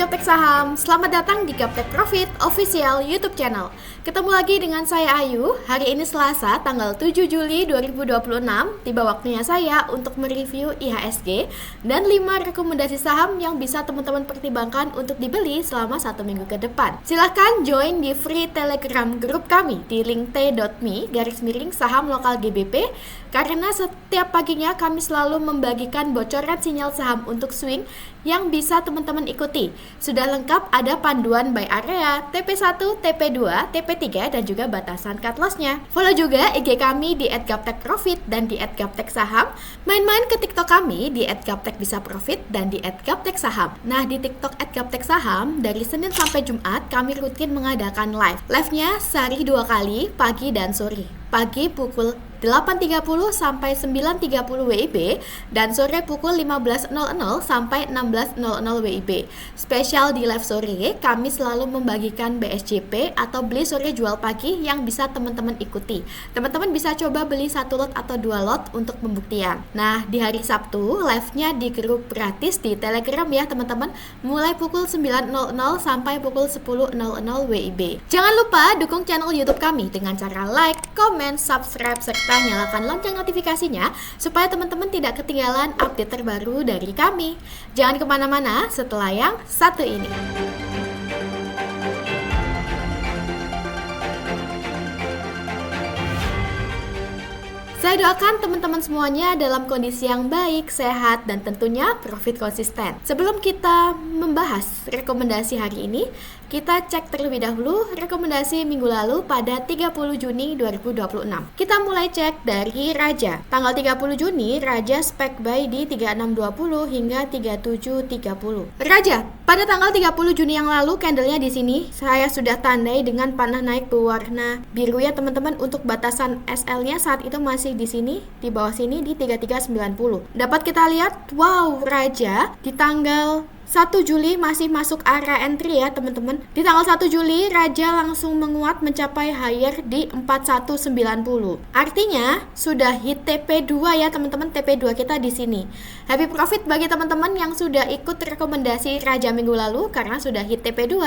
Gaptek Saham, selamat datang di Gaptek Profit Official YouTube Channel. Ketemu lagi dengan saya Ayu. Hari ini Selasa, tanggal 7 Juli 2026. Tiba waktunya saya untuk mereview IHSG dan 5 rekomendasi saham yang bisa teman-teman pertimbangkan untuk dibeli selama 1 minggu ke depan. Silahkan join di free Telegram grup kami di link t.me/saham lokal GBP, karena setiap paginya kami selalu membagikan bocoran sinyal saham untuk swing yang bisa teman-teman ikuti. Sudah lengkap, ada panduan buy area, TP1, TP2, TP3, dan juga batasan cut loss-nya. Follow juga IG kami di @gaptekprofit dan di @gapteksaham. Main-main ke TikTok kami di @gaptekbisaprofit dan di @gapteksaham. Nah, di TikTok @gapteksaham dari Senin sampai Jumat kami rutin mengadakan live. Live-nya sehari 2 kali, pagi dan sore. Pagi pukul 8.30 sampai 9.30 WIB dan sore pukul 15.00 sampai 16.00 WIB. Spesial di live sore, kami selalu membagikan BSJP atau beli sore jual pagi yang bisa teman-teman ikuti. Teman-teman bisa coba beli 1 lot atau 2 lot untuk pembuktian. Nah, di hari Sabtu, live-nya di grup gratis di Telegram ya teman-teman, mulai pukul 9.00 sampai pukul 10.00 WIB. Jangan lupa dukung channel YouTube kami dengan cara like, comment, subscribe, serta nyalakan lonceng notifikasinya supaya teman-teman tidak ketinggalan update terbaru dari kami. Jangan kemana-mana setelah yang satu ini. Saya doakan teman-teman semuanya dalam kondisi yang baik, sehat, dan tentunya profit konsisten. Sebelum kita membahas rekomendasi hari ini, kita cek terlebih dahulu rekomendasi minggu lalu pada 30 Juni 2026. Kita mulai cek dari Raja. Tanggal 30 Juni, Raja spek buy di 3620 hingga 3730. Raja, pada tanggal 30 Juni yang lalu, candlenya di sini saya sudah tandai dengan panah naik berwarna biru ya teman-teman. Untuk batasan SL-nya saat itu masih di sini, di bawah sini di 3390. Dapat kita lihat, wow, Raja di tanggal 1 Juli masih masuk area entry ya teman-teman. Di tanggal 1 Juli Raja langsung menguat mencapai higher di 4190. Artinya sudah hit TP2 ya teman-teman. TP2 kita di sini. Happy profit bagi teman-teman yang sudah ikut rekomendasi Raja minggu lalu karena sudah hit TP2.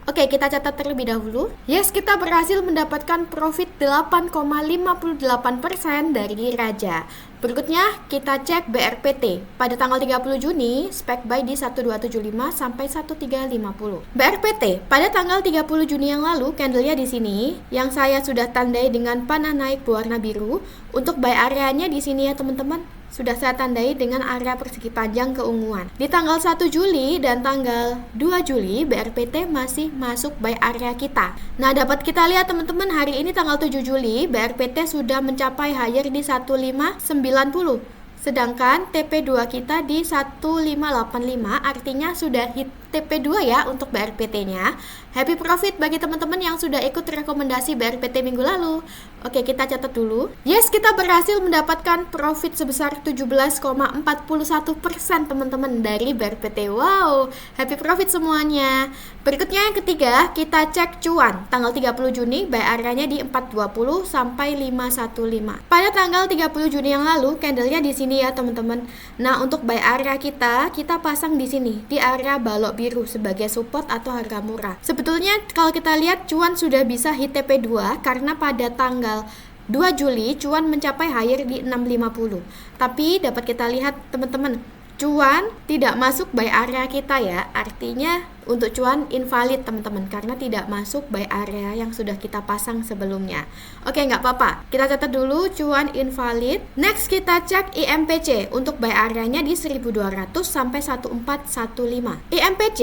Oke, kita catat terlebih dahulu. Yes, kita berhasil mendapatkan profit 8,58% dari Raja. Berikutnya kita cek BRPT. Pada tanggal 30 Juni, spek buy di 1275 sampai 1350. BRPT pada tanggal 30 Juni yang lalu, candlenya di sini yang saya sudah tandai dengan panah naik berwarna biru. Untuk buy areanya di sini ya teman-teman. Sudah saya tandai dengan area persegi panjang keunguan. Di tanggal 1 Juli dan tanggal 2 Juli, BRPT masih masuk buy area kita. Nah, dapat kita lihat teman-teman, hari ini tanggal 7 Juli, BRPT sudah mencapai higher di 1590. Sedangkan TP2 kita di 1585, artinya sudah hit TP2 ya untuk BRPT-nya. Happy profit bagi teman-teman yang sudah ikut rekomendasi BRPT minggu lalu. Oke, kita catat dulu. Yes, kita berhasil mendapatkan profit sebesar 17,41% teman-teman dari BRPT. Wow, happy profit semuanya. Berikutnya yang ketiga, kita cek cuan. Tanggal 30 Juni, buy area-nya di 420 sampai 515. Pada tanggal 30 Juni yang lalu, candlenya di sini ya teman-teman. Nah, untuk buy area kita pasang di sini, di area balok biru sebagai support atau harga murah. Sebetulnya kalau kita lihat cuan sudah bisa hit TP2 karena pada tanggal 2 Juli cuan mencapai higher di 650. Tapi dapat kita lihat teman-teman, cuan tidak masuk buy area kita ya. Artinya untuk cuan invalid teman-teman karena tidak masuk buy area yang sudah kita pasang sebelumnya. Oke, nggak apa-apa. Kita catat dulu cuan invalid. Next kita cek IMPC. Untuk buy areanya di 1200 sampai 1415. IMPC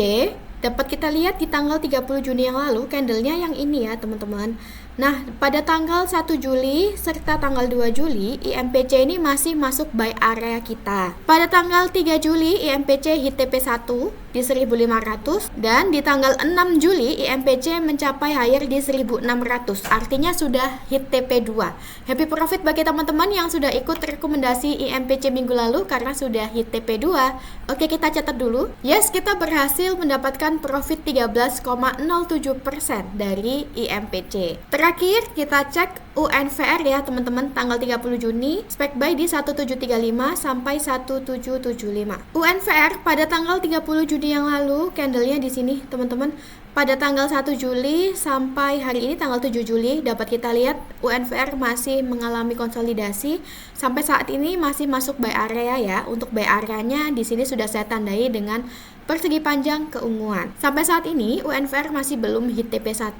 dapat kita lihat di tanggal 30 Juni yang lalu, candlenya yang ini ya teman-teman. Nah, pada tanggal 1 Juli serta tanggal 2 Juli, IMPC ini masih masuk buy area kita. Pada tanggal 3 Juli, IMPC hit TP1 di 1500 dan di tanggal 6 Juli, IMPC mencapai higher di 1600. Artinya sudah hit TP2. Happy profit bagi teman-teman yang sudah ikut rekomendasi IMPC minggu lalu karena sudah hit TP2. Oke, kita catat dulu. Yes, kita berhasil mendapatkan profit 13,07% dari IMPC. Terakhir kita cek UNVR ya teman-teman, tanggal 30 Juni, spek buy di 1735 sampai 1775. UNVR pada tanggal 30 Juni Juli yang lalu, candlenya di sini teman-teman. Pada tanggal 1 Juli sampai hari ini tanggal 7 Juli dapat kita lihat UNVR masih mengalami konsolidasi. Sampai saat ini masih masuk buy area ya. Untuk buy areanya di sini sudah saya tandai dengan persegi panjang keunguan. Sampai saat ini UNVR masih belum hit TP1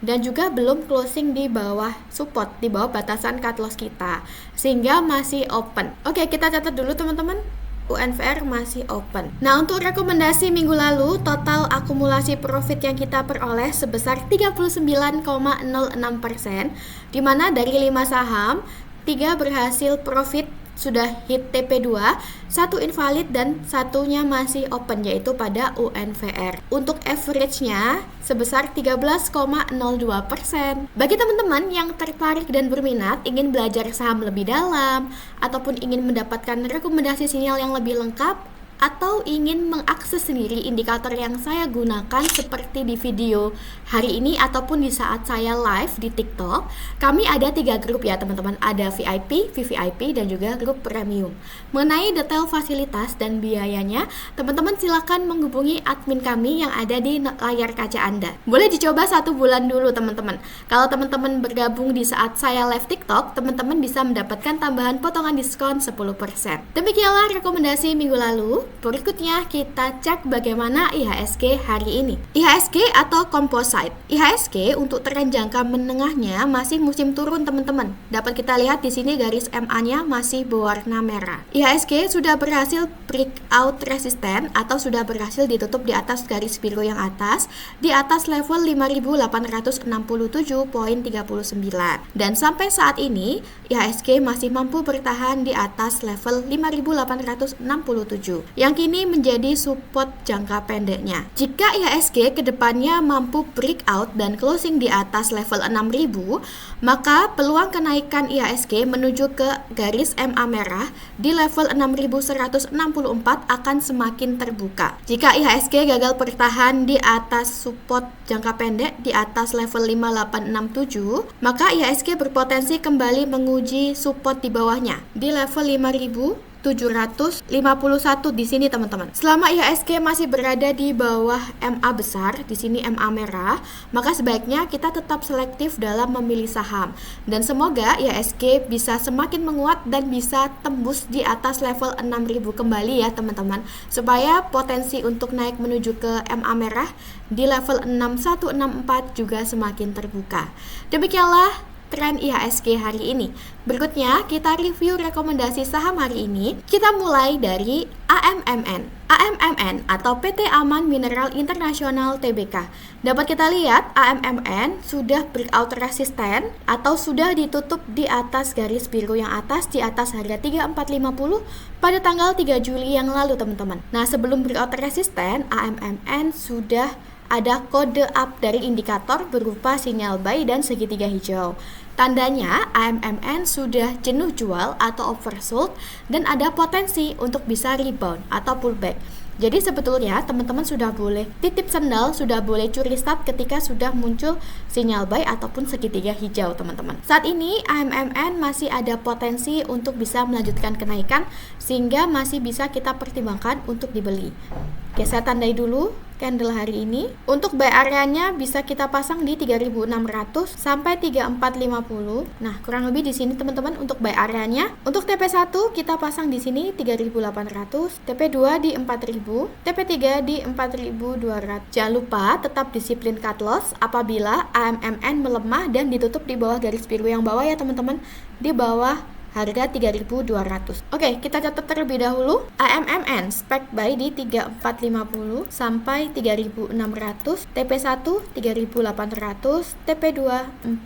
dan juga belum closing di bawah support, di bawah batasan cut loss kita. Sehingga masih open. Oke, kita catat dulu teman-teman. UNVR masih open. Nah, untuk rekomendasi minggu lalu, total akumulasi profit yang kita peroleh sebesar 39,06%, di mana dari 5 saham, 3 berhasil profit sudah hit TP2, 1 invalid dan satunya masih open, yaitu pada UNVR. Untuk average-nya sebesar 13,02%. Bagi teman-teman yang tertarik dan berminat ingin belajar saham lebih dalam ataupun ingin mendapatkan rekomendasi sinyal yang lebih lengkap, atau ingin mengakses sendiri indikator yang saya gunakan seperti di video hari ini ataupun di saat saya live di TikTok, kami ada 3 grup ya teman-teman. Ada VIP, VVIP, dan juga grup premium. Mengenai detail fasilitas dan biayanya, teman-teman silakan menghubungi admin kami yang ada di layar kaca Anda. Boleh dicoba 1 bulan dulu teman-teman. Kalau teman-teman bergabung di saat saya live TikTok, teman-teman bisa mendapatkan tambahan potongan diskon 10%. Demikianlah rekomendasi minggu lalu. Berikutnya kita cek bagaimana IHSG hari ini. IHSG atau composite. IHSG untuk tren jangka menengahnya masih musim turun teman-teman. Dapat kita lihat di sini garis MA-nya masih berwarna merah. IHSG sudah berhasil breakout resisten atau sudah berhasil ditutup di atas garis biru yang atas, di atas level 5.867.39. Dan sampai saat ini IHSG masih mampu bertahan di atas level 5.867. Yang kini menjadi support jangka pendeknya. Jika IHSG kedepannya mampu breakout dan closing di atas level 6.000, maka peluang kenaikan IHSG menuju ke garis MA merah di level 6.164 akan semakin terbuka. Jika IHSG gagal bertahan di atas support jangka pendek di atas level 5867, maka IHSG berpotensi kembali menguji support di bawahnya di level 5.751 di sini teman-teman. Selama IHSG masih berada di bawah MA besar, di sini MA merah, maka sebaiknya kita tetap selektif dalam memilih saham. Dan semoga IHSG bisa semakin menguat dan bisa tembus di atas level 6.000 kembali ya teman-teman, supaya potensi untuk naik menuju ke MA merah di level 6164 juga semakin terbuka. Demikianlah tren IHSG hari ini. Berikutnya kita review rekomendasi saham hari ini. Kita mulai dari AMMN. AMMN atau PT Aman Mineral Internasional Tbk. Dapat kita lihat AMMN sudah breakout resisten atau sudah ditutup di atas garis biru yang atas, di atas harga 3450 pada tanggal 3 Juli yang lalu teman-teman. Nah, sebelum breakout resisten, AMMN sudah ada kode up dari indikator berupa sinyal buy dan segitiga hijau. Tandanya AMMN sudah jenuh jual atau oversold dan ada potensi untuk bisa rebound atau pullback. Jadi sebetulnya teman-teman sudah boleh titip sendal, sudah boleh curi start ketika sudah muncul sinyal buy ataupun segitiga hijau teman-teman. Saat ini AMMN masih ada potensi untuk bisa melanjutkan kenaikan sehingga masih bisa kita pertimbangkan untuk dibeli. Oke, saya tandai dulu candle hari ini. Untuk buy area-nya bisa kita pasang di 3.600 sampai 3.450. Nah, kurang lebih di sini teman-teman untuk buy area-nya. Untuk TP1 kita pasang di sini 3.800, TP2 di 4.000, TP3 di 4.200. Jangan lupa tetap disiplin cut loss apabila AMMN melemah dan ditutup di bawah garis biru yang bawah ya teman-teman, di bawah harga 3.200. Oke, kita catat terlebih dahulu. AMMN spek buy di 3.450 sampai 3.600, TP1 3.800, TP2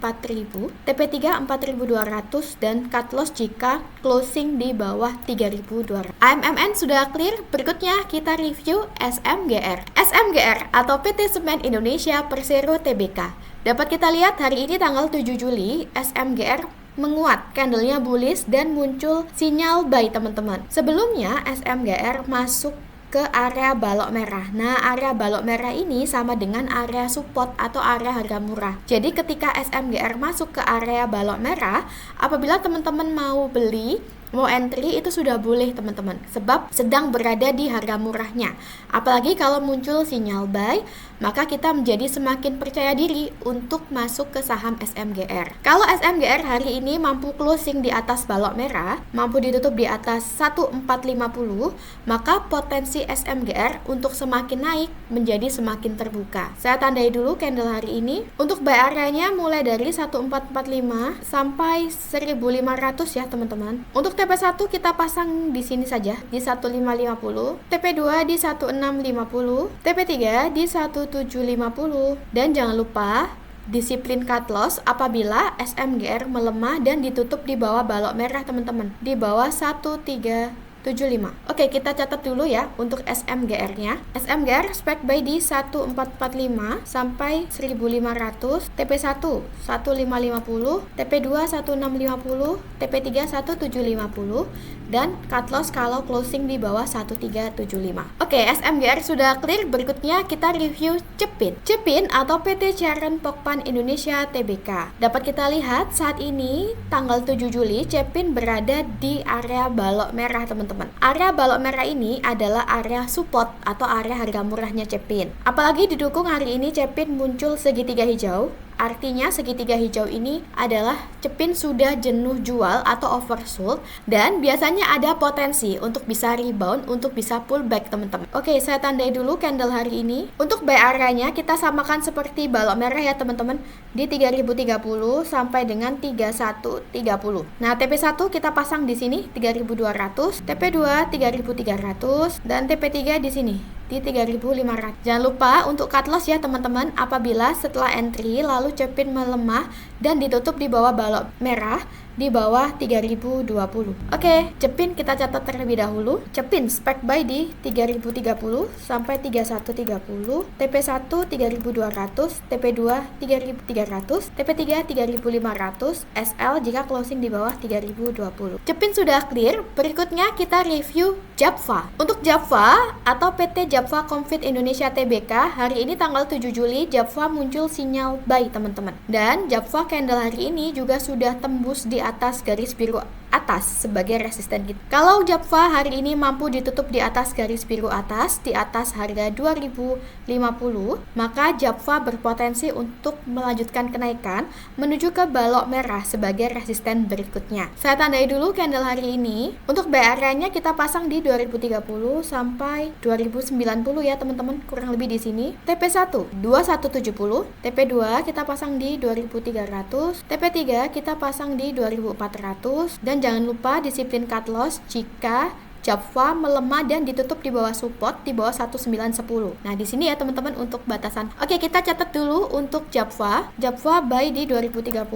4.000, TP3 4.200 dan cut loss jika closing di bawah 3.200. AMMN sudah clear. Berikutnya kita review SMGR. SMGR atau PT Semen Indonesia Persero Tbk. Dapat kita lihat hari ini tanggal 7 Juli SMGR menguat, candlenya bullish dan muncul sinyal buy teman-teman. Sebelumnya SMGR masuk ke area balok merah. Nah, area balok merah ini sama dengan area support atau area harga murah. Jadi ketika SMGR masuk ke area balok merah, apabila teman-teman mau beli mau entry itu sudah boleh teman-teman, sebab sedang berada di harga murahnya. Apalagi kalau muncul sinyal buy, maka kita menjadi semakin percaya diri untuk masuk ke saham SMGR. Kalau SMGR hari ini mampu closing di atas balok merah, mampu ditutup di atas 1450, maka potensi SMGR untuk semakin naik menjadi semakin terbuka. Saya tandai dulu candle hari ini. Untuk buy area-nya mulai dari 1445 sampai 1500 ya teman-teman. Untuk TP1 kita pasang di sini saja di 1550, TP2 di 1650, TP3 di 1750, dan jangan lupa disiplin cut loss apabila SMGR melemah dan ditutup di bawah balok merah teman-teman, di bawah 1375. Oke, kita catat dulu ya untuk SMGR-nya. SMGR spek buy di 1445 sampai 1500, TP1 1550, TP2 1650, TP3 1750, dan cut loss kalau closing di bawah 1375. Oke, SMGR sudah clear. Berikutnya kita review Cepin. Cepin atau PT Charon Pokpan Indonesia Tbk. Dapat kita lihat saat ini tanggal 7 Juli Cepin berada di area balok merah teman-teman. Area balok merah ini adalah area support atau area harga murahnya Cepin. Apalagi didukung hari ini Cepin muncul segitiga hijau. Artinya segitiga hijau ini adalah Cepin sudah jenuh jual atau oversold, dan biasanya ada potensi untuk bisa rebound, untuk bisa pullback teman-teman. Oke, saya tandai dulu candle hari ini. Untuk buy area-nya kita samakan seperti balok merah ya teman-teman, di 3030 sampai dengan 3130. Nah, TP1 kita pasang di sini 3200, TP2 3300, dan TP3 di sini di 3500. Jangan lupa untuk cut loss ya teman-teman, apabila setelah entry lalu Cepin melemah dan ditutup di bawah balok merah di bawah 3020. Oke, Cepin kita catat terlebih dahulu. Cepin spek buy di 3030 sampai 3130, TP1 3200, TP2 3300, TP3 3500, SL jika closing di bawah 3020. Cepin sudah clear. Berikutnya kita review Japfa. Untuk Japfa atau PT Japfa Comfort Indonesia Tbk, hari ini tanggal 7 Juli Japfa muncul sinyal buy teman-teman. Dan Japfa candle hari ini juga sudah tembus di atas garis biru atas sebagai resisten kita. Kalau Japfa hari ini mampu ditutup di atas garis biru atas, di atas harga 2050, maka Japfa berpotensi untuk melanjutkan kenaikan menuju ke balok merah sebagai resisten berikutnya. Saya tandai dulu candle hari ini. Untuk buy area-nya kita pasang di 2030 sampai 2090 ya teman-teman, kurang lebih di sini. TP1 2170, TP2 kita pasang di 2300, TP3 kita pasang di 2400, dan jangan lupa disiplin cut loss jika Japfa melemah dan ditutup di bawah support di bawah 1910. Nah, di sini ya teman-teman untuk batasan. Oke, kita catat dulu untuk Japfa. Japfa buy di 2030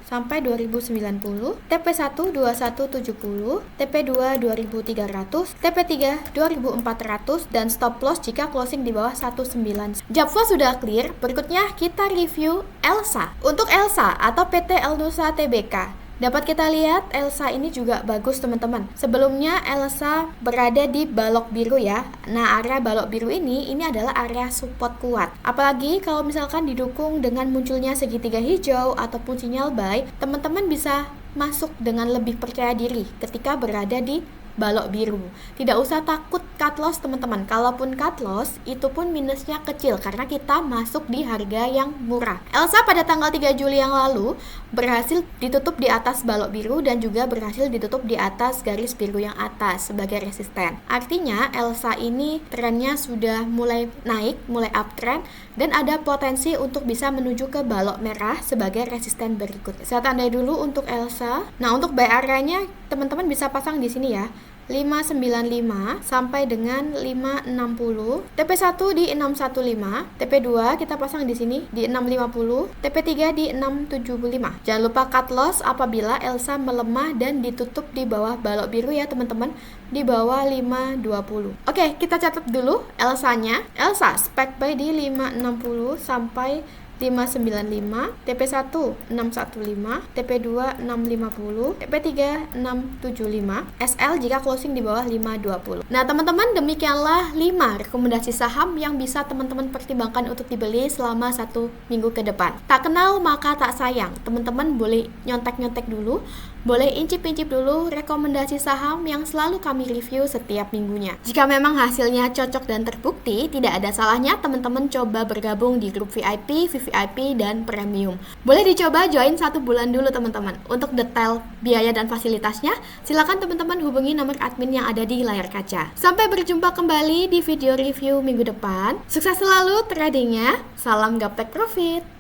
sampai 2090, TP1 2170, TP2 2300, TP3 2400, dan stop loss jika closing di bawah 19. Japfa sudah clear. Berikutnya kita review Elsa. Untuk Elsa atau PT Elnusa Tbk, dapat kita lihat Elsa ini juga bagus teman-teman. Sebelumnya Elsa berada di balok biru ya. Nah, area balok biru ini adalah area support kuat. Apalagi kalau misalkan didukung dengan munculnya segitiga hijau ataupun sinyal buy, teman-teman bisa masuk dengan lebih percaya diri ketika berada di balok biru. Tidak usah takut cut loss teman-teman. Kalaupun cut loss, itu pun minusnya kecil karena kita masuk di harga yang murah. Elsa pada tanggal 3 Juli yang lalu berhasil ditutup di atas balok biru dan juga berhasil ditutup di atas garis biru yang atas sebagai resisten. Artinya Elsa ini trennya sudah mulai naik, mulai uptrend, dan ada potensi untuk bisa menuju ke balok merah sebagai resisten berikut. Saya tandai dulu untuk Elsa. Nah, untuk buy area-nya teman-teman bisa pasang di sini ya. 595 sampai dengan 560, TP1 di 615, TP2 kita pasang di sini di 650, TP3 di 675. Jangan lupa cut loss apabila Elsa melemah dan ditutup di bawah balok biru ya teman-teman, di bawah 520. Oke, kita catat dulu Elsa-nya. Elsa spek buy di 560 sampai 595, TP1 615, TP2 650, TP3 675, SL jika closing di bawah 520. Nah teman-teman, demikianlah 5 rekomendasi saham yang bisa teman-teman pertimbangkan untuk dibeli selama 1 minggu ke depan. Tak kenal maka tak sayang, teman-teman boleh nyontek-nyontek dulu, Boleh incip-incip dulu rekomendasi saham yang selalu kami review setiap minggunya. Jika memang hasilnya cocok dan terbukti, tidak ada salahnya teman-teman coba bergabung di grup VIP, VVIP, dan Premium. Boleh dicoba join 1 bulan dulu teman-teman. Untuk detail biaya dan fasilitasnya, silakan teman-teman hubungi nomor admin yang ada di layar kaca. Sampai berjumpa kembali di video review minggu depan. Sukses selalu tradingnya. Salam Gaptek Profit.